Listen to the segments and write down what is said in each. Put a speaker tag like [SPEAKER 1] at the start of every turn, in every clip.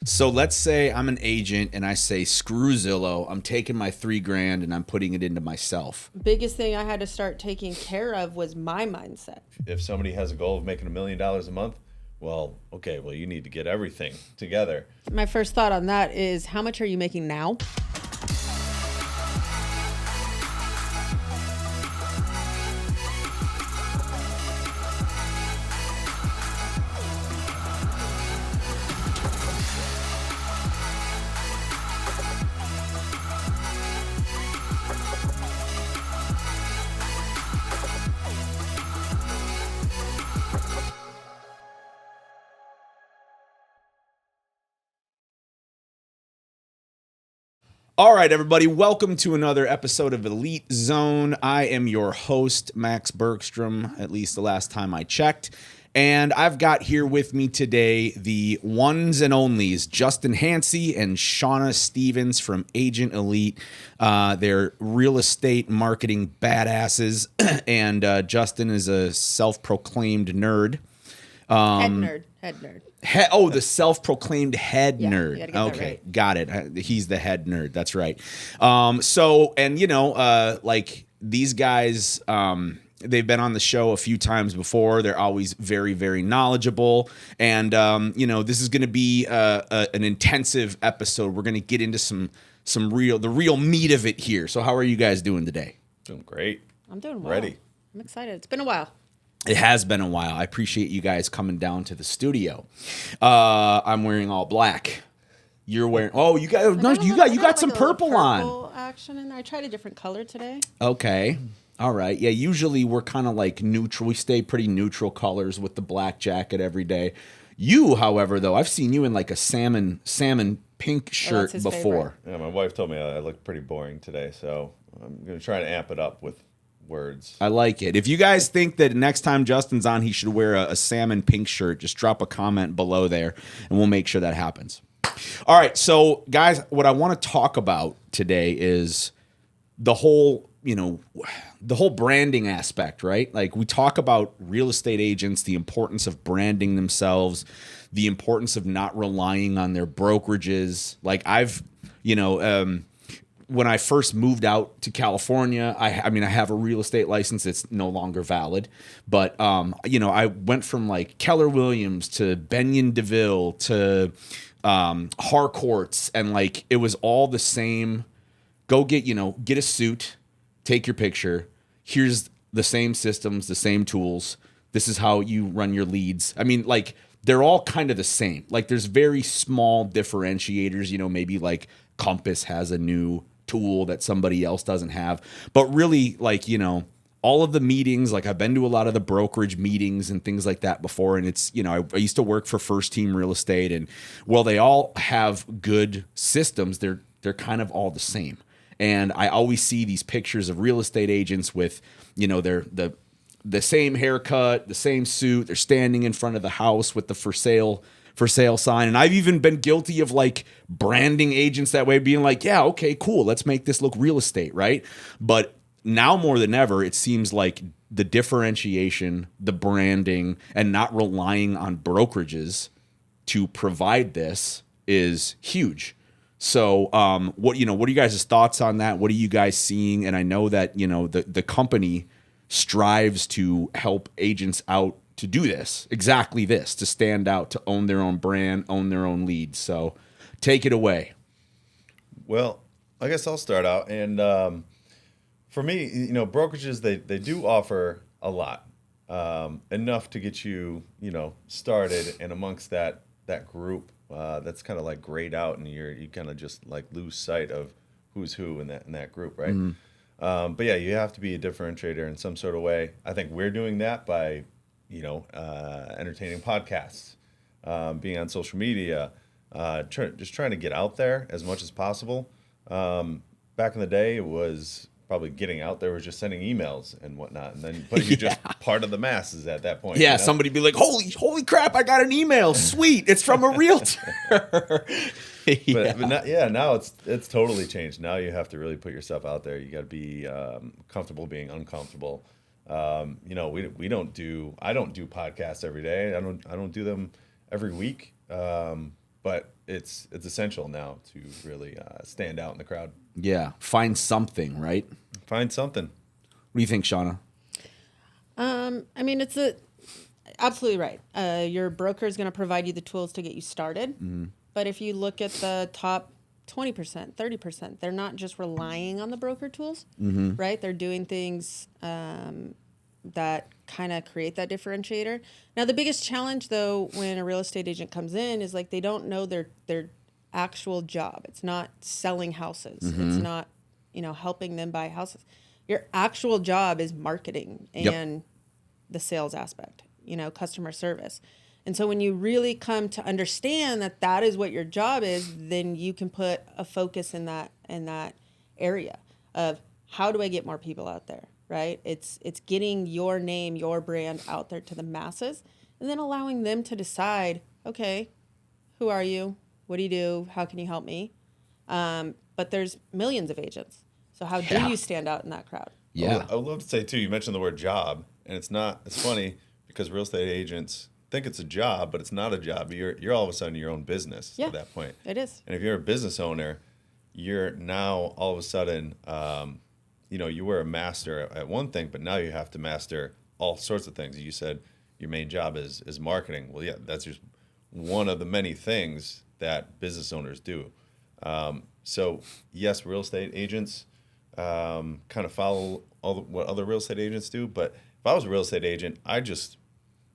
[SPEAKER 1] So let's say I'm an agent and I say, screw Zillow. I'm taking my $3,000 and I'm putting it into myself.
[SPEAKER 2] Biggest thing I had to start taking care of was my mindset.
[SPEAKER 3] If somebody has a goal of making $1 million a month, well, you need to get everything together.
[SPEAKER 2] My first thought on that is, how much are you making now?
[SPEAKER 1] All right, everybody, welcome to another episode of Elite Zone. I am your host, Max Bergstrom, at least the last time I checked. And I've got here with me today the ones and onlys, Justin Hancey and Shawna Stevens from Agent Elite. They're real estate marketing badasses, and Justin is a self-proclaimed nerd.
[SPEAKER 2] Head nerd.
[SPEAKER 1] The self-proclaimed head nerd.
[SPEAKER 2] You gotta get that
[SPEAKER 1] Okay,
[SPEAKER 2] right.
[SPEAKER 1] got it. He's the head nerd. That's right. These guys, they've been on the show a few times before. They're always very, very knowledgeable. And, this is going to be an intensive episode. We're going to get into the real meat of it here. So how are you guys doing today?
[SPEAKER 3] Doing great.
[SPEAKER 2] I'm doing well.
[SPEAKER 3] Ready.
[SPEAKER 2] I'm excited. It's been a while.
[SPEAKER 1] It has been a while. I appreciate you guys coming down to the studio. I'm wearing all black. You're wearing. Oh, you got some purple on.
[SPEAKER 2] Action in there. I tried a different color today.
[SPEAKER 1] Okay. All right. Yeah. Usually we're kind of like neutral. We stay pretty neutral colors with the black jacket every day. You, however, though, I've seen you in like a salmon pink shirt
[SPEAKER 2] his
[SPEAKER 1] before.
[SPEAKER 2] favorite.
[SPEAKER 3] Yeah, my wife told me I look pretty boring today, so I'm going to try to amp it up with words.
[SPEAKER 1] I like it. If you guys think that next time Justin's on, he should wear a salmon pink shirt, just drop a comment below there, and we'll make sure that happens. All right, so guys, what I want to talk about today is the whole branding aspect, right? Like we talk about real estate agents, the importance of branding themselves, the importance of not relying on their brokerages. Like when I first moved out to California, I have a real estate license. It's no longer valid, but I went from like Keller Williams to Benyon DeVille to Harcourts, and like it was all the same. Go get a suit, take your picture. Here's the same systems, the same tools. This is how you run your leads. I mean, like they're all kind of the same. Like there's very small differentiators. Maybe like Compass has a new tool that somebody else doesn't have, but really all of the meetings, like I've been to a lot of the brokerage meetings and things like that before. And it's, I used to work for First Team Real Estate, and while they all have good systems, they're kind of all the same. And I always see these pictures of real estate agents with, they're the same haircut, the same suit. They're standing in front of the house with the for sale sign. And I've even been guilty of like branding agents that way, being like, yeah, okay, cool. Let's make this look real estate, right? But now more than ever, it seems like the differentiation, the branding, and not relying on brokerages to provide this is huge. So what are you guys' thoughts on that? What are you guys seeing? And I know that, the company strives to help agents out to do exactly this, to stand out, to own their own brand, own their own leads. So take it away.
[SPEAKER 3] Well, I guess I'll start out. And for me, brokerages, they do offer a lot, enough to get you, started. And amongst that group, that's kind of like grayed out, and you kind of just like lose sight of who's who in that group, right? Mm-hmm. But yeah, you have to be a differentiator in some sort of way. I think we're doing that by entertaining podcasts, being on social media, just trying to get out there as much as possible. Back in the day, it was probably getting out there was just sending emails and whatnot, and then but you're just part of the masses at that point.
[SPEAKER 1] Yeah, somebody be like, "Holy crap! I got an email. Sweet, it's from a realtor."
[SPEAKER 3] Now it's totally changed. Now you have to really put yourself out there. You got to be comfortable being uncomfortable. I don't do podcasts every day. I don't do them every week. But it's essential now to really stand out in the crowd.
[SPEAKER 1] Yeah. Find something, right?
[SPEAKER 3] Find something.
[SPEAKER 1] What do you think, Shauna?
[SPEAKER 2] I mean, absolutely right. Your broker is going to provide you the tools to get you started. But if you look at the top 20%, 30%, they're not just relying on the broker tools, right? They're doing things that kind of create that differentiator. Now, the biggest challenge, though, when a real estate agent comes in is like they don't know their actual job. It's not selling houses. It's not, helping them buy houses. Your actual job is marketing and the sales aspect, customer service. And so when you really come to understand that that is what your job is, then you can put a focus in that area of how do I get more people out there, right? It's getting your name, your brand out there to the masses, and then allowing them to decide, okay, who are you? What do you do? How can you help me? But there's millions of agents. So how do you stand out in that crowd?
[SPEAKER 1] Yeah.
[SPEAKER 3] I would love to say too, you mentioned the word job, and it's funny because real estate agents think it's a job, but it's not a job. You're all of a sudden your own business at that point.
[SPEAKER 2] It is.
[SPEAKER 3] And if you're a business owner, you're now all of a sudden, you were a master at one thing, but now you have to master all sorts of things. You said your main job is marketing. Well, yeah, that's just one of the many things that business owners do. So yes, real estate agents kind of follow what other real estate agents do. But if I was a real estate agent, I just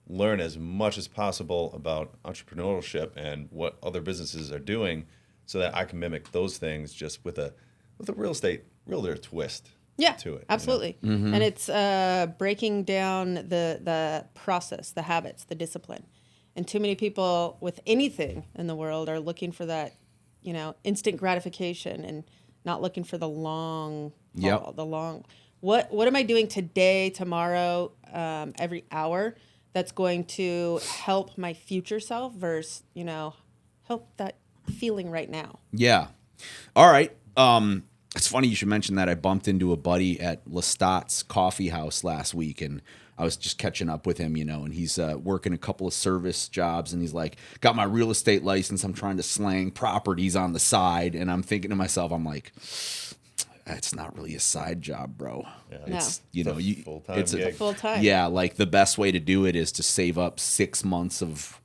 [SPEAKER 3] learn as much as possible about entrepreneurship and what other businesses are doing so that I can mimic those things just with a realtor twist to it.
[SPEAKER 2] Absolutely. And it's breaking down the process, the habits, the discipline. And too many people with anything in the world are looking for that, instant gratification and not looking for the long haul, the long, what am I doing today, tomorrow, every hour that's going to help my future self versus, help that feeling right now.
[SPEAKER 1] Yeah. All right. It's funny you should mention that. I bumped into a buddy at Lestat's Coffee House last week, and I was just catching up with him, and he's working a couple of service jobs, and he's like, got my real estate license. I'm trying to slang properties on the side. And I'm thinking to myself, I'm like, it's not really a side job, bro.
[SPEAKER 3] Yeah.
[SPEAKER 1] It's,
[SPEAKER 3] full-time
[SPEAKER 1] it's
[SPEAKER 3] gig.
[SPEAKER 2] Full-time.
[SPEAKER 1] Yeah. Like the best way to do it is to save up 6 months of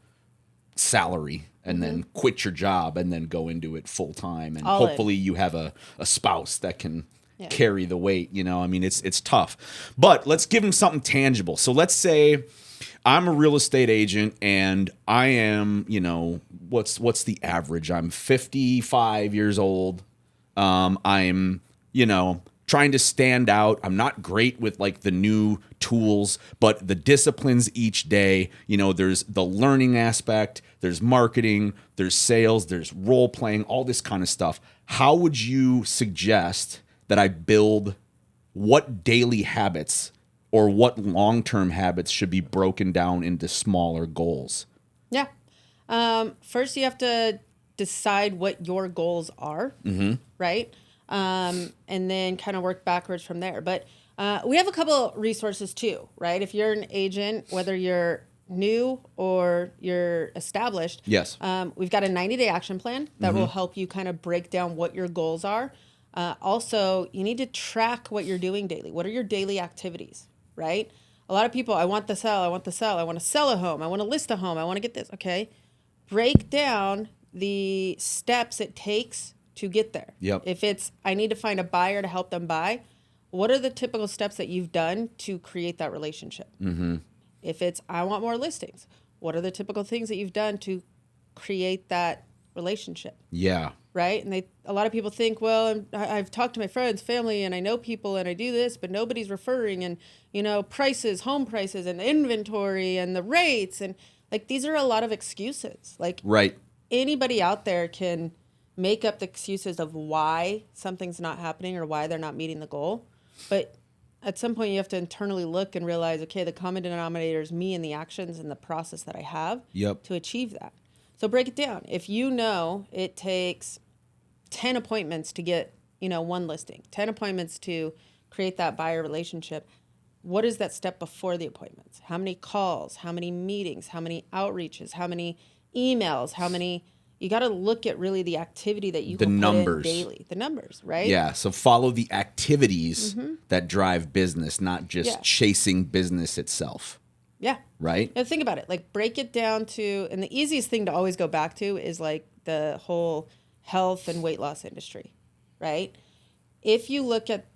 [SPEAKER 1] salary and then quit your job and then go into it full time. And
[SPEAKER 2] All
[SPEAKER 1] hopefully you have a spouse that can carry the weight. I mean, it's tough, but let's give him something tangible. So let's say I'm a real estate agent and I am, what's the average? I'm 55 years old. I'm, trying to stand out. I'm not great with like the new tools, but the disciplines each day, there's the learning aspect, there's marketing, there's sales, there's role playing, all this kind of stuff. How would you suggest that I build what daily habits or what long-term habits should be broken down into smaller goals?
[SPEAKER 2] Yeah. First, you have to decide what your goals are, right? And then kind of work backwards from there. But we have a couple resources too, right? If you're an agent, whether you're new or you're established,
[SPEAKER 1] Yes.
[SPEAKER 2] We've got a 90-day action plan that will help you kind of break down what your goals are. Also, you need to track what you're doing daily. What are your daily activities, right? A lot of people, I want to sell, I want to sell a home, I want to list a home, I want to get this. Okay. Break down the steps it takes to get there.
[SPEAKER 1] Yep.
[SPEAKER 2] If it's, I need to find a buyer to help them buy, what are the typical steps that you've done to create that relationship? If it's, I want more listings, what are the typical things that you've done to create that relationship?
[SPEAKER 1] Yeah.
[SPEAKER 2] Right? And a lot of people think, well, I've talked to my friends, family, and I know people, and I do this, but nobody's referring, and, prices, home prices, and inventory, and the rates, and like, these are a lot of excuses. Like,
[SPEAKER 1] Right.
[SPEAKER 2] Anybody out there can make up the excuses of why something's not happening or why they're not meeting the goal. But at some point you have to internally look and realize, okay, the common denominator is me and the actions and the process that I have to achieve that. So break it down. If it takes 10 appointments to get, one listing, 10 appointments to create that buyer relationship, what is that step before the appointments? How many calls, how many meetings, how many outreaches, how many emails, how many You got to look at really the activity that you
[SPEAKER 1] The
[SPEAKER 2] can
[SPEAKER 1] numbers.
[SPEAKER 2] put in daily. The numbers, right?
[SPEAKER 1] Yeah. So follow the activities that drive business, not just
[SPEAKER 2] Yeah.
[SPEAKER 1] chasing business itself.
[SPEAKER 2] Yeah.
[SPEAKER 1] Right?
[SPEAKER 2] Now think about it. Like break it down to, and the easiest thing to always go back to is like the whole health and weight loss industry, right? If you look at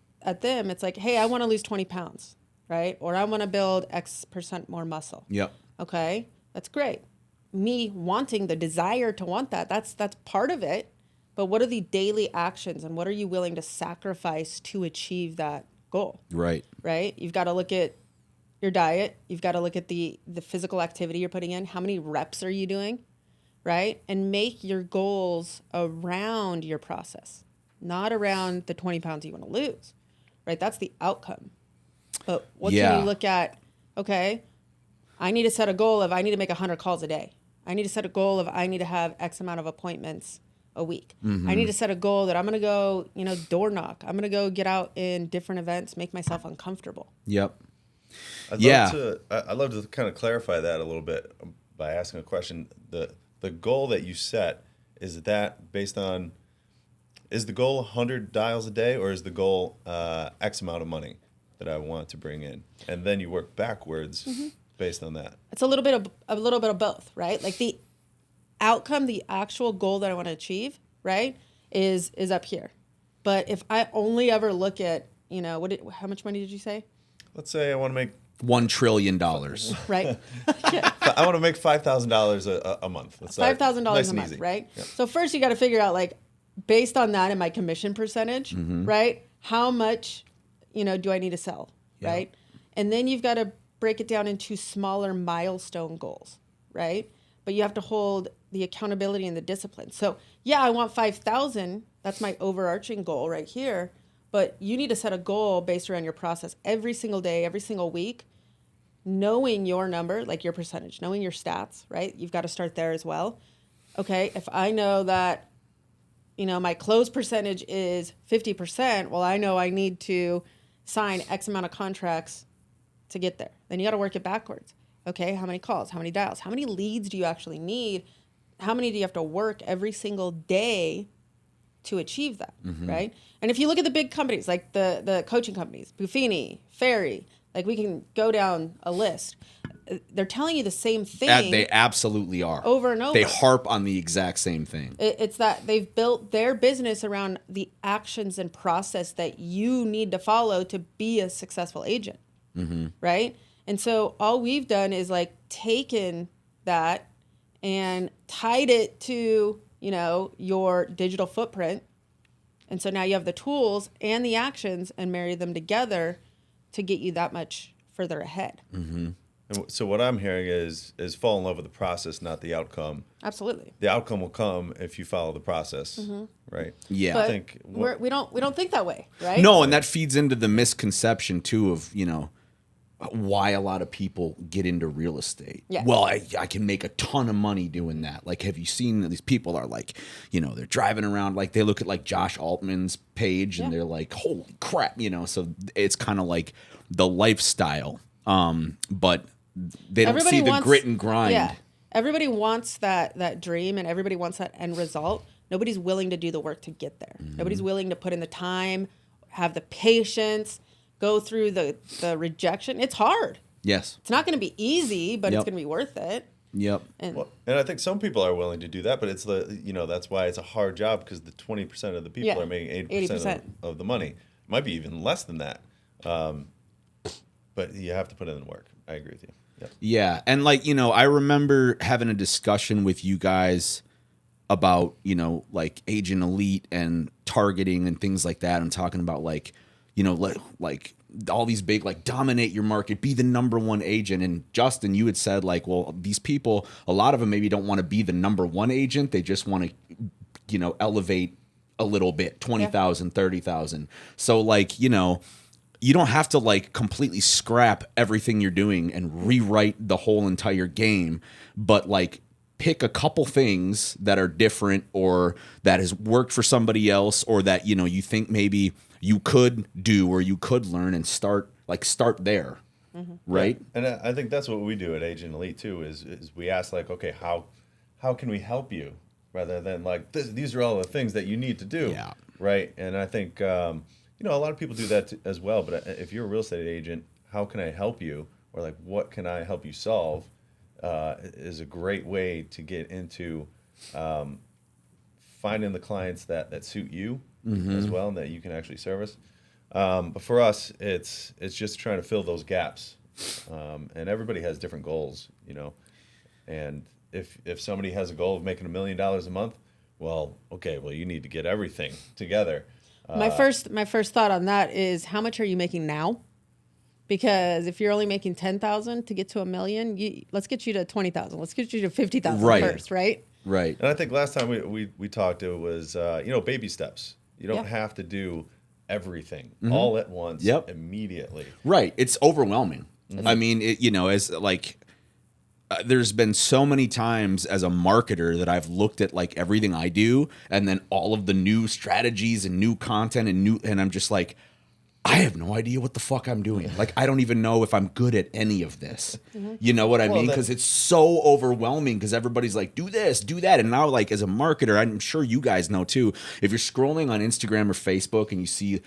[SPEAKER 2] them, it's like, hey, I want to lose 20 pounds, right? Or I want to build X% more muscle.
[SPEAKER 1] Yep.
[SPEAKER 2] Okay, that's great. Me wanting the desire to want that, that's part of it. But what are the daily actions and what are you willing to sacrifice to achieve that goal?
[SPEAKER 1] Right.
[SPEAKER 2] Right? You've got to look at your diet. You've got to look at the physical activity you're putting in. How many reps are you doing? Right? And make your goals around your process, not around the 20 pounds you want to lose. Right? That's the outcome. But what can you look at? Okay, I need to set a goal of I need to make 100 calls a day. I need to set a goal of I need to have X amount of appointments a week. I need to set a goal that I'm going to go, door knock. I'm going to go get out in different events, make myself uncomfortable.
[SPEAKER 1] Yep.
[SPEAKER 3] I'd love to kind of clarify that a little bit by asking a question. The goal that you set, is that based on, is the goal 100 dials a day, or is the goal X amount of money that I want to bring in? And then you work backwards based on that.
[SPEAKER 2] It's a little bit of both, right? Like the outcome, the actual goal that I want to achieve, right, is up here. But if I only ever look at, how much money did you say?
[SPEAKER 3] Let's say I want to make
[SPEAKER 1] $1 trillion.
[SPEAKER 2] Right.
[SPEAKER 3] I want to make $5,000 a month.
[SPEAKER 2] $5,000
[SPEAKER 3] nice
[SPEAKER 2] a month,
[SPEAKER 3] easy.
[SPEAKER 2] right?
[SPEAKER 3] Yep.
[SPEAKER 2] So first you got to figure out, like, based on that and my commission percentage, right? How much, do I need to sell, right? And then you've got to break it down into smaller milestone goals, right? But you have to hold the accountability and the discipline. So I want 5,000. That's my overarching goal right here. But you need to set a goal based around your process every single day, every single week, knowing your number, like your percentage, knowing your stats, right? You've got to start there as well. Okay, if I know that, my close percentage is 50%, well, I know I need to sign X amount of contracts to get there. Then you got to work it backwards. Okay, how many calls, how many dials, how many leads do you actually need? How many do you have to work every single day to achieve that, right? And if you look at the big companies, like the coaching companies, Buffini, Ferry, like we can go down a list. They're telling you the same thing.
[SPEAKER 1] They absolutely are.
[SPEAKER 2] Over and over.
[SPEAKER 1] They harp on the exact same thing.
[SPEAKER 2] It's that they've built their business around the actions and process that you need to follow to be a successful agent, right? And so all we've done is like taken that and tied it to, your digital footprint. And so now you have the tools and the actions and marry them together to get you that much further ahead.
[SPEAKER 3] And so what I'm hearing is fall in love with the process, not the outcome.
[SPEAKER 2] Absolutely.
[SPEAKER 3] The outcome will come if you follow the process, right?
[SPEAKER 1] Yeah.
[SPEAKER 2] But
[SPEAKER 3] I think
[SPEAKER 2] we don't think that way, right?
[SPEAKER 1] No, and that feeds into the misconception too of, why a lot of people get into real estate.
[SPEAKER 2] Yeah.
[SPEAKER 1] Well, I can make a ton of money doing that. Like, have you seen these people are like, they're driving around, like they look at like Josh Altman's page and they're like, holy crap, so it's kind of like the lifestyle. But they don't see the grit and grind.
[SPEAKER 2] Yeah. Everybody wants that dream and everybody wants that end result. Nobody's willing to do the work to get there. Nobody's willing to put in the time, have the patience, go through the rejection. It's hard.
[SPEAKER 1] Yes.
[SPEAKER 2] It's not going to be easy, but it's going to be worth it.
[SPEAKER 1] Yep.
[SPEAKER 3] And I think some people are willing to do that, but it's that's why it's a hard job, because the 20% of the people are making 80% of the money. It might be even less than that. But you have to put in the work. I agree with you. Yep.
[SPEAKER 1] Yeah. And like, I remember having a discussion with you guys about, like Agent Elite and targeting and things like that. And talking about like all these big, like, dominate your market, be the number one agent. And Justin, you had said like, well, these people, a lot of them maybe don't want to be the number one agent. They just want to, elevate a little bit, 20,000, 30,000. So like, you don't have to like completely scrap everything you're doing and rewrite the whole entire game, but like pick a couple things that are different or that has worked for somebody else, or that, you think maybe you could do or you could learn, and start there. Right.
[SPEAKER 3] Yeah. And I think that's what we do at Agent Elite too, is we ask like, okay, how can we help you rather than like these are all the things that you need to do.
[SPEAKER 1] Yeah.
[SPEAKER 3] Right. And I think, a lot of people do that as well. But if you're a real estate agent, how can I help you? Or like, what can I help you solve? Is a great way to get into finding the clients that suit you as well and that you can actually service. But for us, it's just trying to fill those gaps. And everybody has different goals, And if somebody has a goal of making $1 million a month, well, you need to get everything together.
[SPEAKER 2] My first thought on that is, how much are you making now? Because if you're only making 10,000 to get to $1 million, let's get you to 20,000. Let's get you to 50,000 first, right?
[SPEAKER 1] Right.
[SPEAKER 3] And I think last time we talked, it was baby steps. You don't have to do everything all at once immediately.
[SPEAKER 1] Right. It's overwhelming. I mean, as like. There's been so many times as a marketer that I've looked at like everything I do and then all of the new strategies and new content and I'm just like, I have no idea what the fuck I'm doing. Like, I don't even know if I'm good at any of this. You know what I mean? Because it's so overwhelming because everybody's like, do this, do that. And now, like, as a marketer, I'm sure you guys know too, if you're scrolling on Instagram or Facebook and you see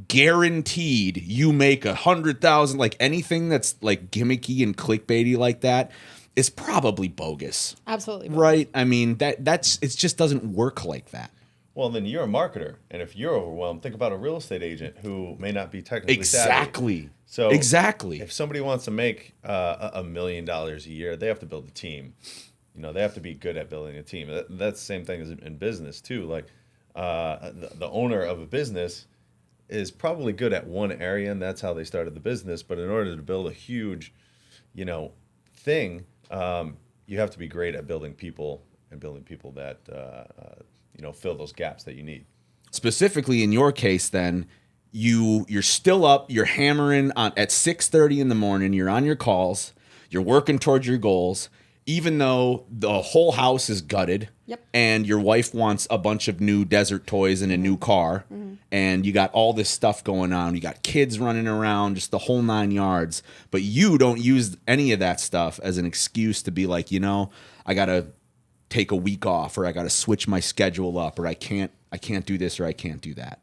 [SPEAKER 1] guaranteed you make 100,000, like anything that's like gimmicky and clickbaity like that, is probably bogus.
[SPEAKER 2] Absolutely bogus.
[SPEAKER 1] Right? I mean, that's it just doesn't work like that.
[SPEAKER 3] Well, then you're a marketer, and if you're overwhelmed, think about a real estate agent who may not be technically
[SPEAKER 1] exactly
[SPEAKER 3] savvy. So
[SPEAKER 1] exactly.
[SPEAKER 3] If somebody wants to make $1 million a year, they have to build a team. They have to be good at building a team. That's the same thing as in business too. Like the owner of a business is probably good at one area, and that's how they started the business. But in order to build a huge, thing, you have to be great at building people that fill those gaps that you need.
[SPEAKER 1] Specifically in your case, then you're still up, you're hammering at 6:30 in the morning, you're on your calls, you're working towards your goals, even though the whole house is gutted.
[SPEAKER 2] Yep.
[SPEAKER 1] And your wife wants a bunch of new desert toys and a new car, and you got all this stuff going on. You got kids running around, just the whole 9 yards. But you don't use any of that stuff as an excuse to be like, I got to take a week off, or I got to switch my schedule up, or I can't do this, or I can't do that.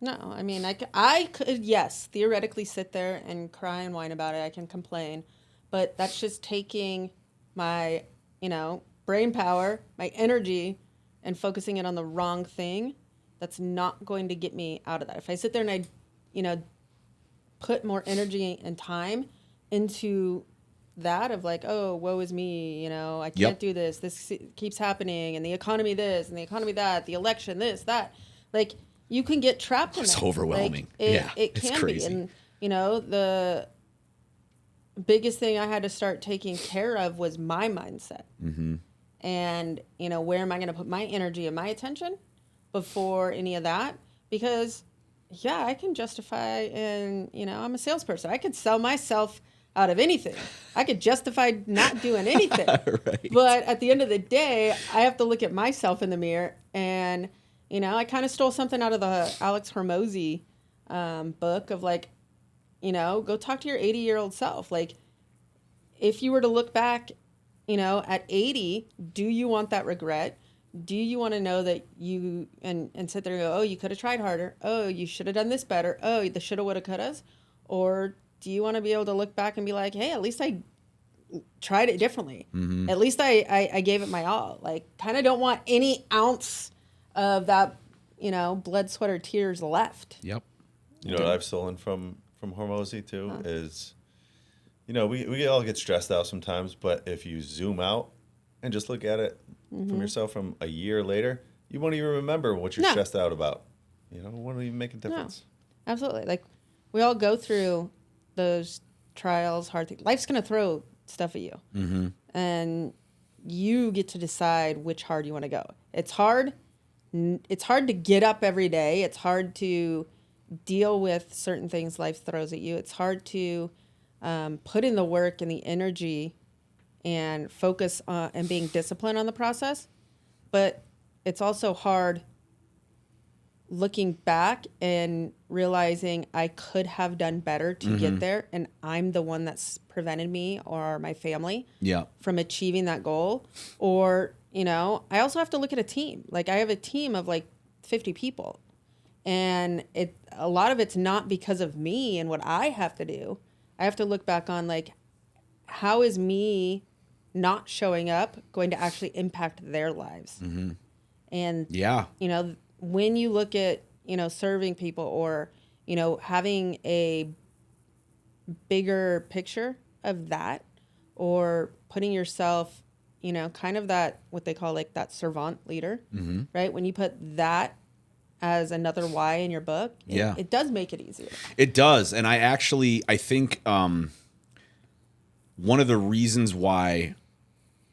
[SPEAKER 2] No, I mean, I could, yes, theoretically sit there and cry and whine about it. I can complain, but that's just taking my, brain power, my energy, and focusing it on the wrong thing. That's not going to get me out of that. If I sit there and I, put more energy and time into that of like, oh, woe is me, I can't do this. This keeps happening, and the economy this, and the economy that, the election this, that. Like, you can get trapped in it.
[SPEAKER 1] It's overwhelming.
[SPEAKER 2] Like, it
[SPEAKER 1] it's
[SPEAKER 2] can
[SPEAKER 1] crazy.
[SPEAKER 2] be. And, the biggest thing I had to start taking care of was my mindset. And, where am I going to put my energy and my attention before any of that? Because, I can justify, and, I'm a salesperson. I could sell myself out of anything. I could justify not doing anything.
[SPEAKER 1] Right.
[SPEAKER 2] But at the end of the day, I have to look at myself in the mirror. And, I kind of stole something out of the Alex Hormozy book of like, go talk to your 80-year-old self. Like, if you were to look back, at 80, do you want that regret? Do you want to know that you, and sit there and go, oh, you could have tried harder. Oh, you should have done this better. Oh, the shoulda, woulda, couldas. Or do you want to be able to look back and be like, hey, at least I tried it differently. At least I gave it my all. Like, kind of don't want any ounce of that, blood, sweat, or tears left.
[SPEAKER 1] Yep.
[SPEAKER 3] What I've stolen from Hormozy too is, we all get stressed out sometimes, but if you zoom out and just look at it from yourself from a year later, you won't even remember what you're stressed out about. It won't even make a difference.
[SPEAKER 2] No, absolutely. Like, we all go through those trials, hard things. Life's going to throw stuff at you. And you get to decide which hard you want to go. It's hard. It's hard to get up every day. It's hard to deal with certain things life throws at you. It's hard to put in the work and the energy and focus on and being disciplined on the process. But it's also hard looking back and realizing I could have done better to get there, and I'm the one that's prevented me or my family from achieving that goal. Or, you know, I also have to look at a team. Like I have a team of like 50 people, and a lot of it's not because of me and what I have to do. I have to look back on like, how is me not showing up going to actually impact their lives? Mm-hmm. And you know, when you look at, you know, serving people or, you know, having a bigger picture of that, or putting yourself, you know, kind of that, what they call like that servant leader, mm-hmm. right? When you put that as another why in your book, it does make it easier.
[SPEAKER 1] It does. And I think one of the reasons why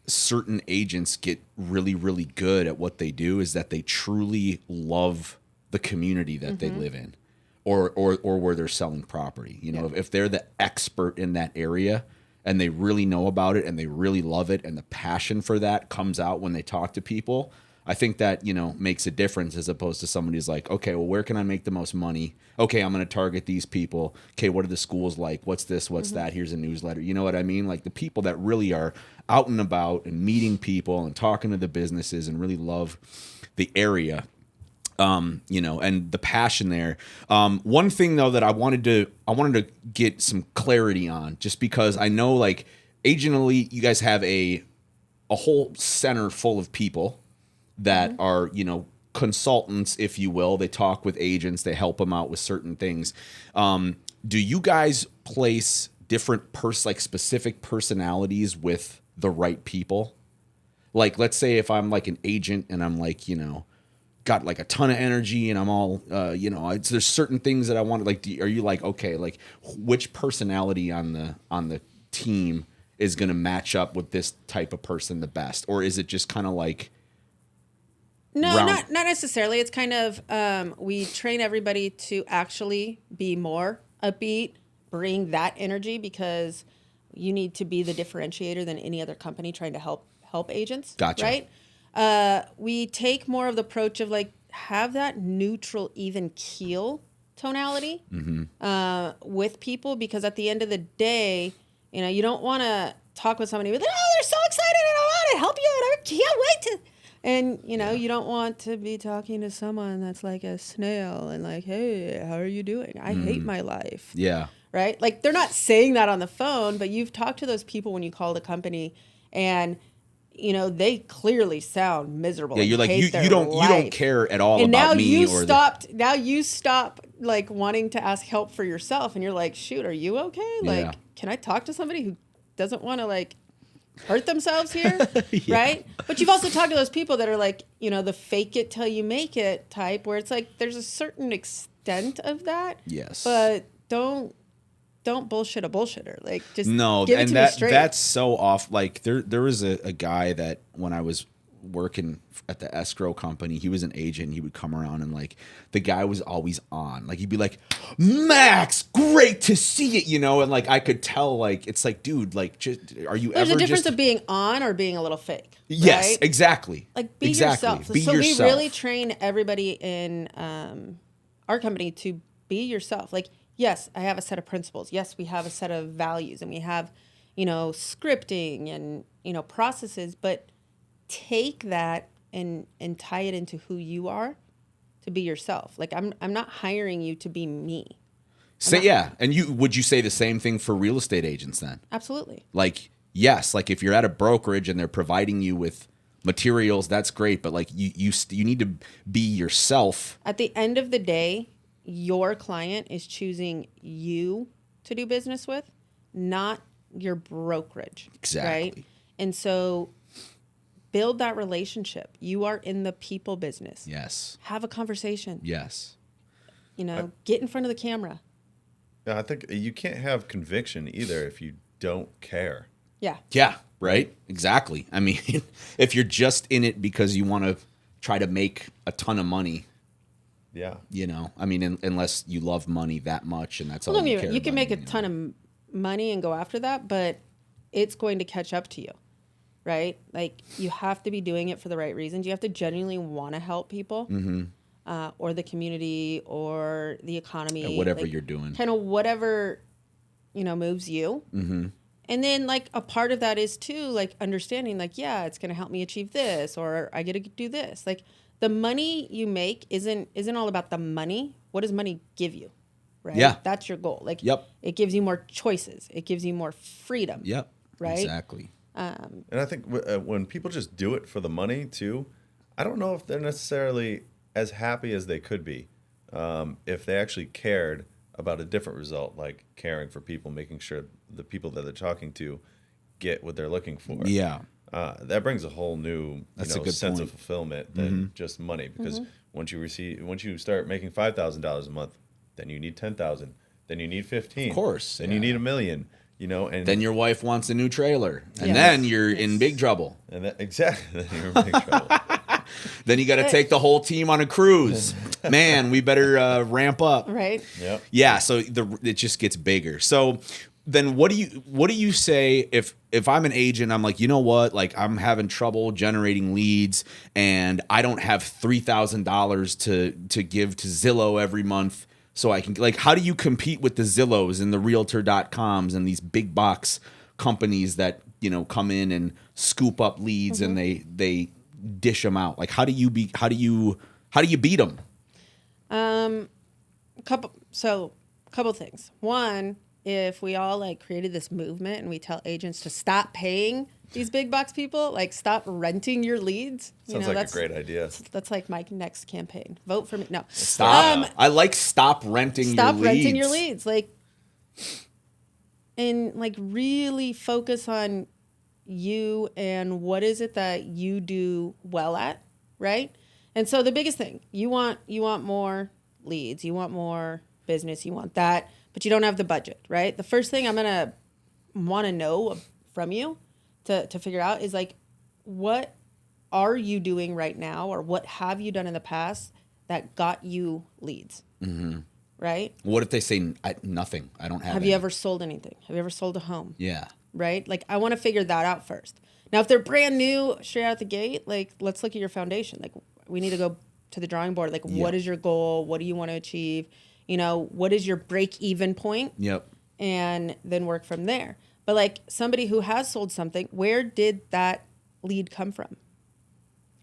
[SPEAKER 1] certain agents get really, really good at what they do is that they truly love the community that they live in, or where they're selling property. You know, if they're the expert in that area and they really know about it and they really love it, and the passion for that comes out when they talk to people, I think that, you know, makes a difference, as opposed to somebody who's like, okay, well, where can I make the most money? Okay, I'm going to target these people. Okay, what are the schools like? What's this? What's that? Here's a newsletter. You know what I mean? Like the people that really are out and about and meeting people and talking to the businesses and really love the area. You know, and the passion there. One thing though that I wanted to get some clarity on, just because I know like Agent Elite, you guys have a whole center full of people that are, you know, consultants, if you will. They talk with agents, they help them out with certain things. Do you guys place different specific personalities with the right people? Like, let's say if I'm like an agent and I'm like, you know, got like a ton of energy and I'm all, you know, there's certain things that I want to like, are you like, okay, like which personality on the team is going to match up with this type of person the best? Or is it just kind of like,
[SPEAKER 2] no, not necessarily. It's kind of, we train everybody to actually be more upbeat, bring that energy, because you need to be the differentiator than any other company trying to help agents.
[SPEAKER 1] Gotcha.
[SPEAKER 2] Right? We take more of the approach of like, have that neutral, even keel tonality with people, because at the end of the day, you know, you don't want to talk with somebody with, oh, they're so excited and I want to help you and I can't wait to. And, you know, you don't want to be talking to someone that's like a snail and like, hey, how are you doing? I hate my life.
[SPEAKER 1] Yeah.
[SPEAKER 2] Right? Like, they're not saying that on the phone, but you've talked to those people when you call the company and, you know, they clearly sound miserable.
[SPEAKER 1] Yeah, you're like, you don't care at all
[SPEAKER 2] and
[SPEAKER 1] about
[SPEAKER 2] now
[SPEAKER 1] me.
[SPEAKER 2] Now you stop like wanting to ask help for yourself, and you're like, shoot, are you okay? Like, can I talk to somebody who doesn't want to like hurt themselves here? Right? But you've also talked to those people that are like, you know, the fake it till you make it type, where it's like there's a certain extent of that.
[SPEAKER 1] Yes.
[SPEAKER 2] But don't bullshit a bullshitter. Like, just
[SPEAKER 1] no,
[SPEAKER 2] give it
[SPEAKER 1] and
[SPEAKER 2] to me straight.
[SPEAKER 1] that's so off. Like there was a guy that when I was working at the escrow company, he was an agent. He would come around and like the guy was always on. Like he'd be like, Max, great to see it, you know. And like I could tell, like it's like, dude, like just are you
[SPEAKER 2] There's
[SPEAKER 1] ever?
[SPEAKER 2] There's a difference of being on or being a little fake.
[SPEAKER 1] Yes,
[SPEAKER 2] right?
[SPEAKER 1] exactly.
[SPEAKER 2] Like be yourself. So we really train everybody in our company to be yourself. Like, yes, I have a set of principles. Yes, we have a set of values, and we have, you know, scripting and, you know, processes, but take that and tie it into who you are to be yourself. Like I'm not hiring you to be me.
[SPEAKER 1] And would you say the same thing for real estate agents then?
[SPEAKER 2] Absolutely.
[SPEAKER 1] Like, yes, like if you're at a brokerage and they're providing you with materials, that's great, but like you need to be yourself.
[SPEAKER 2] At the end of the day, your client is choosing you to do business with, not your brokerage.
[SPEAKER 1] Exactly.
[SPEAKER 2] Right? And so build that relationship. You are in the people business.
[SPEAKER 1] Yes.
[SPEAKER 2] Have a conversation.
[SPEAKER 1] Yes.
[SPEAKER 2] You know, get in front of the camera.
[SPEAKER 3] Yeah, I think you can't have conviction either if you don't care.
[SPEAKER 2] Yeah.
[SPEAKER 1] Yeah, right? Exactly. I mean, if you're just in it because you want to try to make a ton of money.
[SPEAKER 3] Yeah.
[SPEAKER 1] You know, I mean, unless you love money that much and that's all you care about.
[SPEAKER 2] You can make a ton of money and go after that, but it's going to catch up to you. Right? Like, you have to be doing it for the right reasons. You have to genuinely want to help people or the community or the economy.
[SPEAKER 1] Whatever you're doing.
[SPEAKER 2] Kind of whatever, you know, moves you. And then like a part of that is too like understanding like, yeah, it's going to help me achieve this, or I get to do this. Like the money you make isn't all about the money. What does money give you? Right?
[SPEAKER 1] Yeah.
[SPEAKER 2] That's your goal. Like
[SPEAKER 1] Yep.
[SPEAKER 2] it gives you more choices. It gives you more freedom.
[SPEAKER 1] Yep.
[SPEAKER 2] Right?
[SPEAKER 1] Exactly.
[SPEAKER 3] And I think when people just do it for the money too, I don't know if they're necessarily as happy as they could be if they actually cared about a different result, like caring for people, making sure the people that they're talking to get what they're looking for.
[SPEAKER 1] Yeah.
[SPEAKER 3] That brings a whole new
[SPEAKER 1] That's a good
[SPEAKER 3] sense
[SPEAKER 1] point.
[SPEAKER 3] of fulfillment than just money. Because once you start making $5,000 a month, then you need 10,000, then you need 15,
[SPEAKER 1] Of course,
[SPEAKER 3] then
[SPEAKER 1] yeah.
[SPEAKER 3] you need $1 million. And
[SPEAKER 1] Then your wife wants a new trailer, and
[SPEAKER 2] Yes.
[SPEAKER 1] then you're in big trouble.
[SPEAKER 3] and that, exactly, then you're in big trouble.
[SPEAKER 1] Then you got to take the whole team on a cruise. Man, we better ramp up.
[SPEAKER 2] Right?
[SPEAKER 3] Yep.
[SPEAKER 1] Yeah, so it just gets bigger. So then what do you say if I'm an agent, I'm like, you know what, like I'm having trouble generating leads and I don't have $3,000 to give to Zillow every month, so I can, like, how do you compete with the Zillows and the realtor.coms and these big box companies that, come in and scoop up leads and they dish them out? Like, how do you beat them?
[SPEAKER 2] Couple things. One, if we all like created this movement and we tell agents to stop paying these big box people, like stop renting your leads.
[SPEAKER 3] Sounds like a great idea.
[SPEAKER 2] That's like my next campaign. Vote for me. No.
[SPEAKER 1] Stop. I like stop renting
[SPEAKER 2] Stop
[SPEAKER 1] your leads.
[SPEAKER 2] renting your leads. Like, and like really focus on you and what is it that you do well at, right? And so the biggest thing, you want more leads, you want more business, you want that, but you don't have the budget, right? The first thing I'm going to want to know from you to figure out is like, what are you doing right now, or what have you done in the past that got you leads? Mm-hmm. Right?
[SPEAKER 1] What if they say nothing? I don't have
[SPEAKER 2] Have
[SPEAKER 1] any.
[SPEAKER 2] you ever sold anything? Have you ever sold a home?
[SPEAKER 1] Yeah.
[SPEAKER 2] Right? Like, I want to figure that out first. Now, if they're brand new, straight out the gate, like, let's look at your foundation. Like, we need to go to the drawing board. Like, what is your goal? What do you want to achieve? What is your break-even point?
[SPEAKER 1] Yep.
[SPEAKER 2] And then work from there. But, like, somebody who has sold something, where did that lead come from?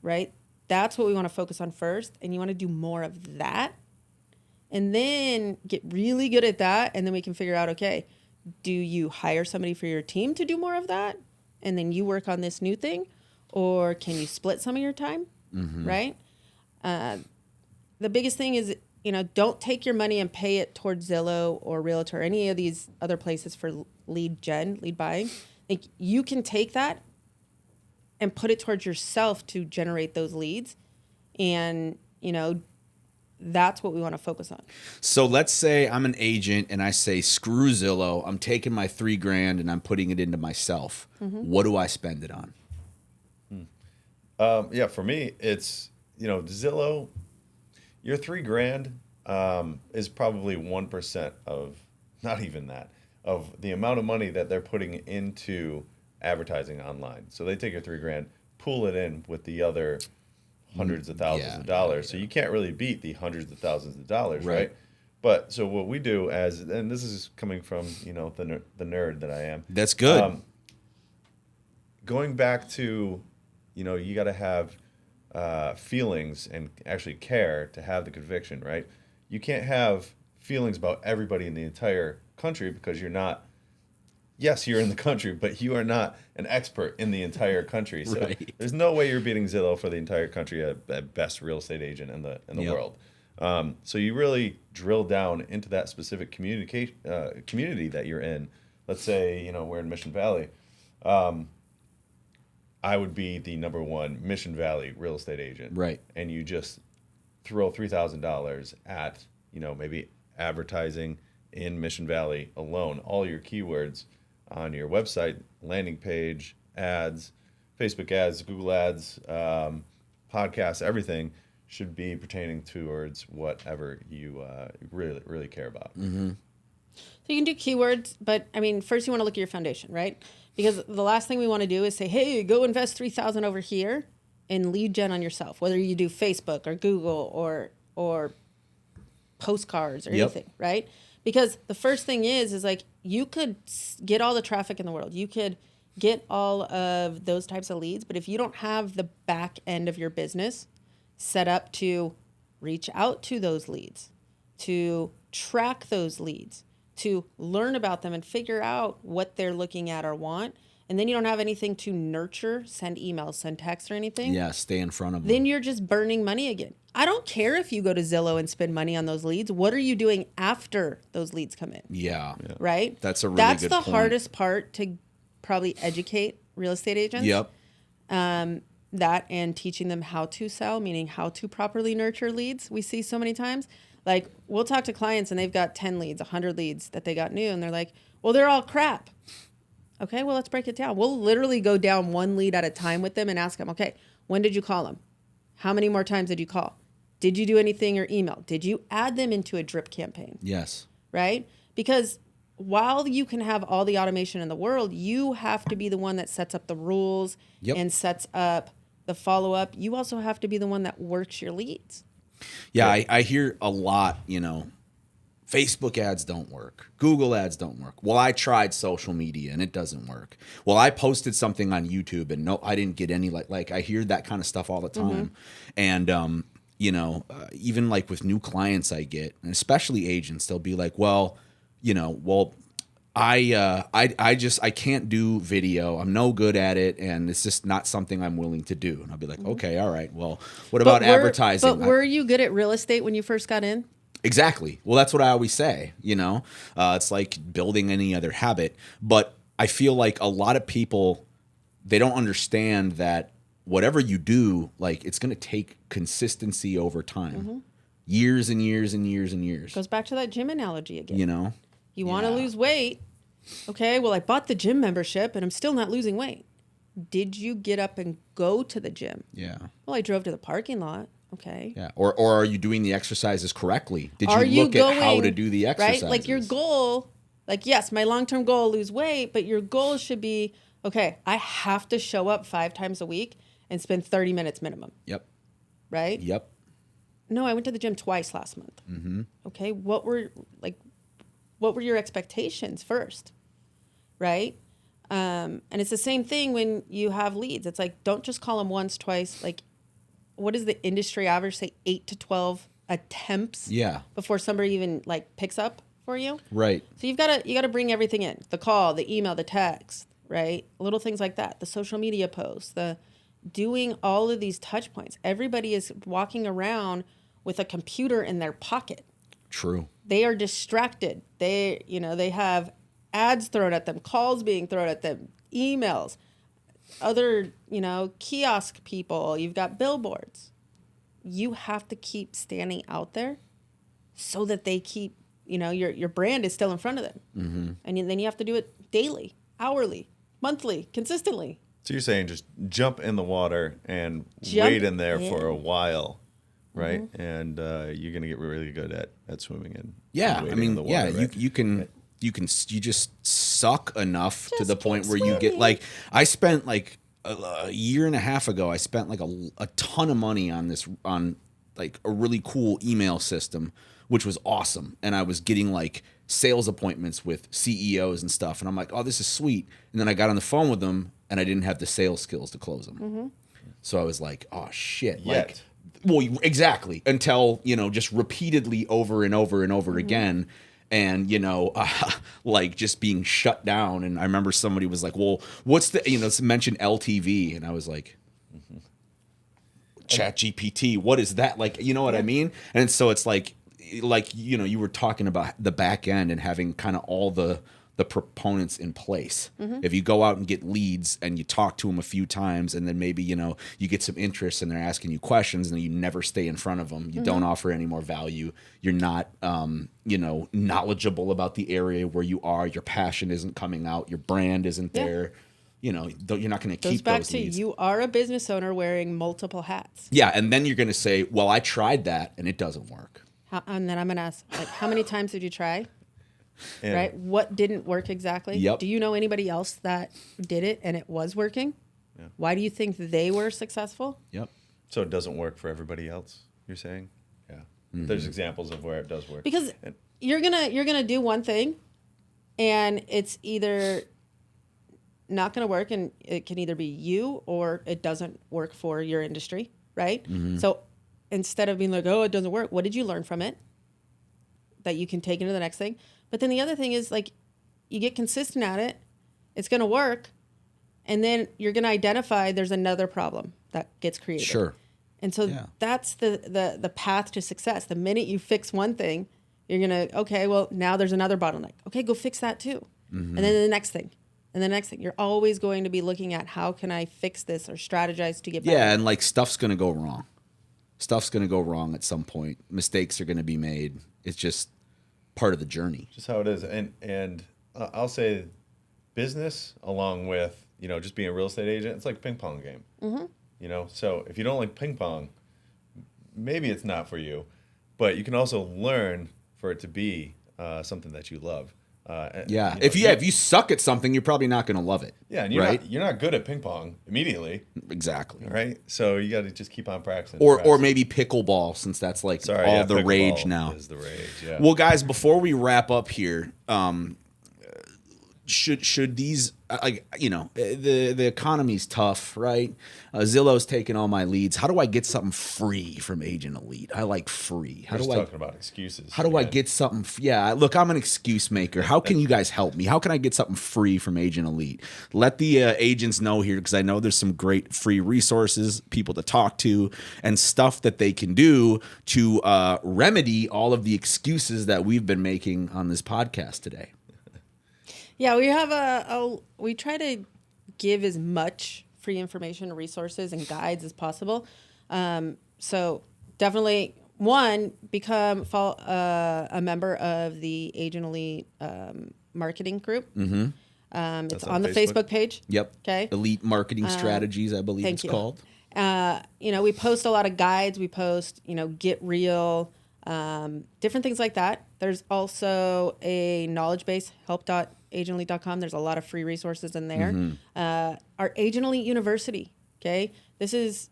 [SPEAKER 2] Right? That's what we want to focus on first. And you want to do more of that. And then get really good at that. And then we can figure out, okay, do you hire somebody for your team to do more of that? And then you work on this new thing? Or can you split some of your time? Mm-hmm. Right? The biggest thing is, don't take your money and pay it towards Zillow or Realtor or any of these other places for lead buying. Like, you can take that and put it towards yourself to generate those leads. And, that's what we want to focus on.
[SPEAKER 1] So let's say I'm an agent and I say, screw Zillow. I'm taking my $3,000 and I'm putting it into myself. Mm-hmm. What do I spend it on?
[SPEAKER 3] For me, it's, Zillow, your $3,000 is probably 1% of, not even that, of the amount of money that they're putting into advertising online. So they take your $3,000, pool it in with the other hundreds of thousands of dollars. So you can't really beat the hundreds of thousands of dollars, right? But so what we do and this is coming from, the nerd that I am.
[SPEAKER 1] That's good.
[SPEAKER 3] Going back to, you got to have feelings and actually care to have the conviction, right? You can't have feelings about everybody in the entire country because you're not. Yes, you're in the country, but you are not an expert in the entire country. So there's no way you're beating Zillow for the entire country at best real estate agent in the world. So you really drill down into that specific community that you're in. Let's say, we're in Mission Valley. I would be the number one Mission Valley real estate agent.
[SPEAKER 1] Right.
[SPEAKER 3] And you just throw $3,000 at, maybe advertising in Mission Valley alone, all your keywords on your website, landing page, ads, Facebook ads, Google ads, podcasts, everything should be pertaining towards whatever you really, really care about.
[SPEAKER 1] Mm-hmm.
[SPEAKER 2] So you can do keywords, but first you want to look at your foundation, right? Because the last thing we want to do is say, hey, go invest $3,000 over here and lead gen on yourself, whether you do Facebook or Google or postcards or anything, right? Because the first thing is like, you could get all the traffic in the world. You could get all of those types of leads. But if you don't have the back end of your business set up to reach out to those leads, to track those leads, to learn about them and figure out what they're looking at or want, and then you don't have anything to nurture, send emails, send texts or anything.
[SPEAKER 1] Yeah, stay in front of them.
[SPEAKER 2] Then you're just burning money again. I don't care if you go to Zillow and spend money on those leads. What are you doing after those leads come in?
[SPEAKER 1] Yeah.
[SPEAKER 2] Right?
[SPEAKER 1] That's a really
[SPEAKER 2] That's
[SPEAKER 1] good
[SPEAKER 2] the
[SPEAKER 1] point.
[SPEAKER 2] hardest part to probably educate real estate agents.
[SPEAKER 1] Yep.
[SPEAKER 2] That and teaching them how to sell, meaning how to properly nurture leads. We see so many times. Like, we'll talk to clients and they've got 10 leads, 100 leads that they got new, and they're like, well, they're all crap. Okay, well, let's break it down. We'll literally go down one lead at a time with them and ask them, okay, when did you call them? How many more times did you call? Did you do anything or email? Did you add them into a drip campaign?
[SPEAKER 1] Yes.
[SPEAKER 2] Right? Because while you can have all the automation in the world, you have to be the one that sets up the rules and sets up the follow-up. You also have to be the one that works your leads.
[SPEAKER 1] Yeah, I hear a lot, Facebook ads don't work. Google ads don't work. Well, I tried social media and it doesn't work. Well, I posted something on YouTube and no, I didn't get any like I hear that kind of stuff all the time. And even like with new clients I get, and especially agents, they'll be like, I can't do video. I'm no good at it, and it's just not something I'm willing to do. And I'll be like, okay, all right. Well, what about advertising?
[SPEAKER 2] But were you good at real estate when you first got in?
[SPEAKER 1] Exactly. Well, that's what I always say, it's like building any other habit. But I feel like a lot of people, they don't understand that whatever you do, like it's going to take consistency over time, years and years and years and years.
[SPEAKER 2] Goes back to that gym analogy again. You want to lose weight. Okay, well, I bought the gym membership and I'm still not losing weight. Did you get up and go to the gym?
[SPEAKER 1] Yeah.
[SPEAKER 2] Well, I drove to the parking lot. Okay.
[SPEAKER 1] Yeah. Or are you doing the exercises correctly? Did you look at how to do the exercises?
[SPEAKER 2] Right? Like your goal, like, yes, my long-term goal, lose weight, but your goal should be, okay, I have to show up 5 times a week and spend 30 minutes minimum.
[SPEAKER 1] Yep.
[SPEAKER 2] Right?
[SPEAKER 1] Yep.
[SPEAKER 2] No, I went to the gym twice last month. Okay. What were your expectations first? Right? And it's the same thing when you have leads. It's like, don't just call them once, twice. Like, what does the industry average say? 8 to 12 attempts before somebody even like picks up for you.
[SPEAKER 1] Right.
[SPEAKER 2] So you got to bring everything in: the call, the email, the text, right? Little things like that. The social media posts, the doing all of these touch points. Everybody is walking around with a computer in their pocket.
[SPEAKER 1] True.
[SPEAKER 2] They are distracted. They have ads thrown at them, calls being thrown at them, emails, other, kiosk people. You've got billboards. You have to keep standing out there so that they keep, your brand is still in front of them. And then you have to do it daily, hourly, monthly, consistently.
[SPEAKER 3] So you're saying just jump in the water and wait in there for a while, right? And you're going to get really good at swimming in.
[SPEAKER 1] Yeah,
[SPEAKER 3] in the water, right?
[SPEAKER 1] you just suck enough to the point where you get like, I spent like a year and a half ago, I spent like a ton of money on like a really cool email system, which was awesome. And I was getting like sales appointments with CEOs and stuff. And I'm like, oh, this is sweet. And then I got on the phone with them and I didn't have the sales skills to close them. So I was like, oh shit.
[SPEAKER 3] Yet.
[SPEAKER 1] Well, exactly. Until, just repeatedly over and over and over again. And, like just being shut down. And I remember somebody was like, well, what's the, mentioned LTV. And I was like, ChatGPT, what is that? Like, you know what I mean? And so it's like, you were talking about the back end and having kind of all the proponents in place. If you go out and get leads and you talk to them a few times and then maybe, you get some interest and they're asking you questions and you never stay in front of them. You don't offer any more value. You're not, knowledgeable about the area where you are. Your passion isn't coming out. Your brand isn't there. You're not going to keep those leads. Goes back to
[SPEAKER 2] you are a business owner wearing multiple hats.
[SPEAKER 1] Yeah. And then you're going to say, well, I tried that and it doesn't work.
[SPEAKER 2] And then I'm going to ask, like, how many times did you try? Right? What didn't work exactly?
[SPEAKER 1] Yep.
[SPEAKER 2] Do you know anybody else that did it and it was working? Yeah. Why do you think they were successful?
[SPEAKER 1] Yep.
[SPEAKER 3] So it doesn't work for everybody else, you're saying? Yeah. There's examples of where it does work.
[SPEAKER 2] Because you're gonna do one thing And it's either not going to work, and it can either be you or it doesn't work for your industry, right? So instead of being like, oh, it doesn't work, what did you learn from it that you can take into the next thing? But then the other thing is, like, you get consistent at it, it's going to work, and then you're going to identify there's another problem that gets created.
[SPEAKER 1] Sure.
[SPEAKER 2] And so that's the path to success. The minute you fix one thing, you're going to, okay, well, now there's another bottleneck. Okay, go fix that too. And then the next thing. And the next thing. You're always going to be looking at, how can I fix this or strategize to get better?
[SPEAKER 1] Yeah, and like, stuff's going to go wrong. Stuff's going to go wrong at some point. Mistakes are going to be made. It's just part of the journey.
[SPEAKER 3] Just how it is. And I'll say business, along with, just being a real estate agent, it's like a ping pong game. So if you don't like ping pong, maybe it's not for you, but you can also learn for it to be something that you love.
[SPEAKER 1] If you suck at something, you're probably not going to love it.
[SPEAKER 3] Yeah, and you're not good at ping pong immediately.
[SPEAKER 1] Exactly.
[SPEAKER 3] Right? So you got to just keep on practicing.
[SPEAKER 1] Or maybe pickleball, since that's like all the rage now.
[SPEAKER 3] Is the rage, yeah.
[SPEAKER 1] Well, guys, before we wrap up here, should these, the economy's tough, right? Zillow's taking all my leads. How do I get something free from Agent Elite? I like free.
[SPEAKER 3] We're just talking about excuses.
[SPEAKER 1] How do I get something? Look, I'm an excuse maker. How can you guys help me? How can I get something free from Agent Elite? Let the agents know here, because I know there's some great free resources, people to talk to, and stuff that they can do to remedy all of the excuses that we've been making on this podcast today.
[SPEAKER 2] Yeah, we have we try to give as much free information and resources and guides as possible. So definitely, one, become a member of the Agent Elite marketing group. It's on the Facebook page.
[SPEAKER 1] Yep.
[SPEAKER 2] Okay.
[SPEAKER 1] Elite Marketing Strategies, I believe it's called.
[SPEAKER 2] We post a lot of guides. We post, Get Real, different things like that. There's also a knowledge base, help.agentelite.com. There's a lot of free resources in there. Our Agent Elite University, okay? This is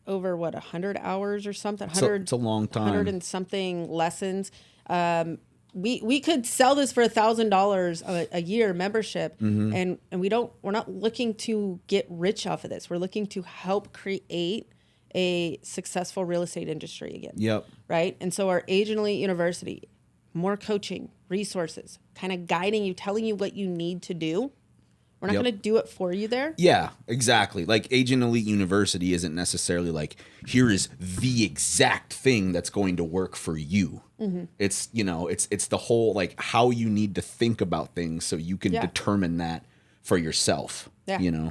[SPEAKER 2] over, 100 hours or something?
[SPEAKER 1] It's a long time.
[SPEAKER 2] 100 and something lessons. We could sell this for $1,000 a year membership, and we're not looking to get rich off of this. We're looking to help create a successful real estate industry again.
[SPEAKER 1] Yep.
[SPEAKER 2] Right? And so our Agent Elite University, more coaching, resources, kind of guiding you, telling you what you need to do. We're not going to do it for you there.
[SPEAKER 1] Yeah, exactly. Like, Agent Elite University isn't necessarily like, here is the exact thing that's going to work for you. It's, it's the whole, like, how you need to think about things so you can determine that for yourself.
[SPEAKER 2] Yeah.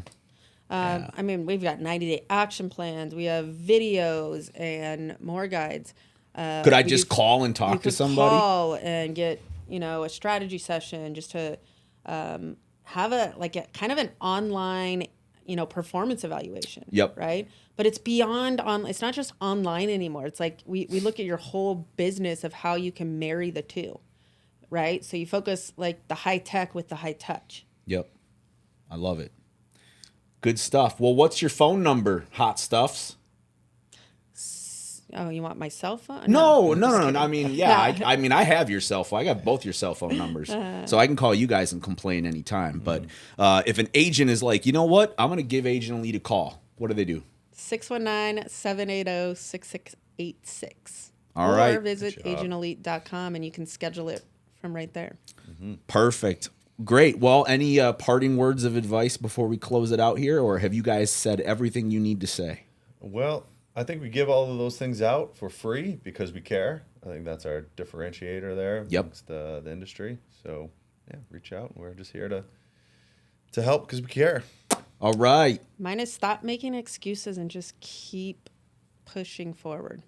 [SPEAKER 2] I mean, we've got 90-day action plans. We have videos and more guides.
[SPEAKER 1] Could I just call and talk to somebody?
[SPEAKER 2] Call and get, a strategy session just to have a kind of an online, performance evaluation.
[SPEAKER 1] Yep.
[SPEAKER 2] Right. But it's beyond it's not just online anymore. It's like we look at your whole business of how you can marry the two. Right. So you focus like the high tech with the high touch.
[SPEAKER 1] Yep. I love it. Good stuff. Well, what's your phone number, Hot Stuffs?
[SPEAKER 2] Oh, you want my cell phone?
[SPEAKER 1] No. I mean, I have your cell phone. I got both your cell phone numbers. So I can call you guys and complain anytime. But if an agent is like, you know what? I'm going to give Agent Elite a call. What do they do?
[SPEAKER 2] 619-780-6686.
[SPEAKER 1] All right.
[SPEAKER 2] Or visit agentelite.com and you can schedule it from right there.
[SPEAKER 1] Perfect. Great. Well, any parting words of advice before we close it out here, or have you guys said everything you need to say?
[SPEAKER 3] Well, I think we give all of those things out for free because we care. I think that's our differentiator there amongst the industry. So, reach out. We're just here to help because we care.
[SPEAKER 1] All right.
[SPEAKER 2] Mine is stop making excuses and just keep pushing forward.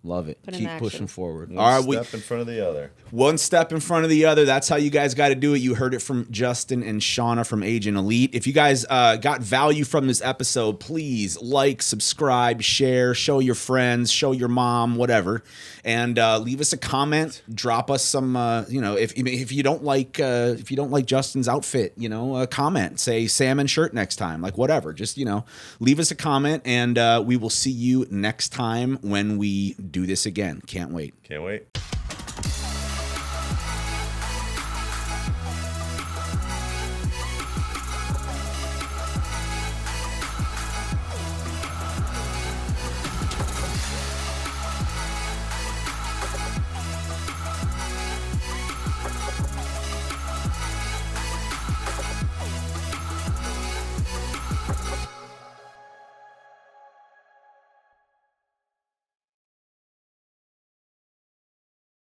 [SPEAKER 1] Love it. Keep pushing forward.
[SPEAKER 3] One step in front of the other.
[SPEAKER 1] One step in front of the other. That's how you guys got to do it. You heard it from Justin and Shauna from Agent Elite. If you guys got value from this episode, please like, subscribe, share, show your friends, show your mom, whatever, and leave us a comment. Drop us some. If you don't like Justin's outfit, comment. Say salmon shirt next time. Like whatever. Just leave us a comment, and we will see you next time when we do this again. Can't wait.
[SPEAKER 3] Can't wait.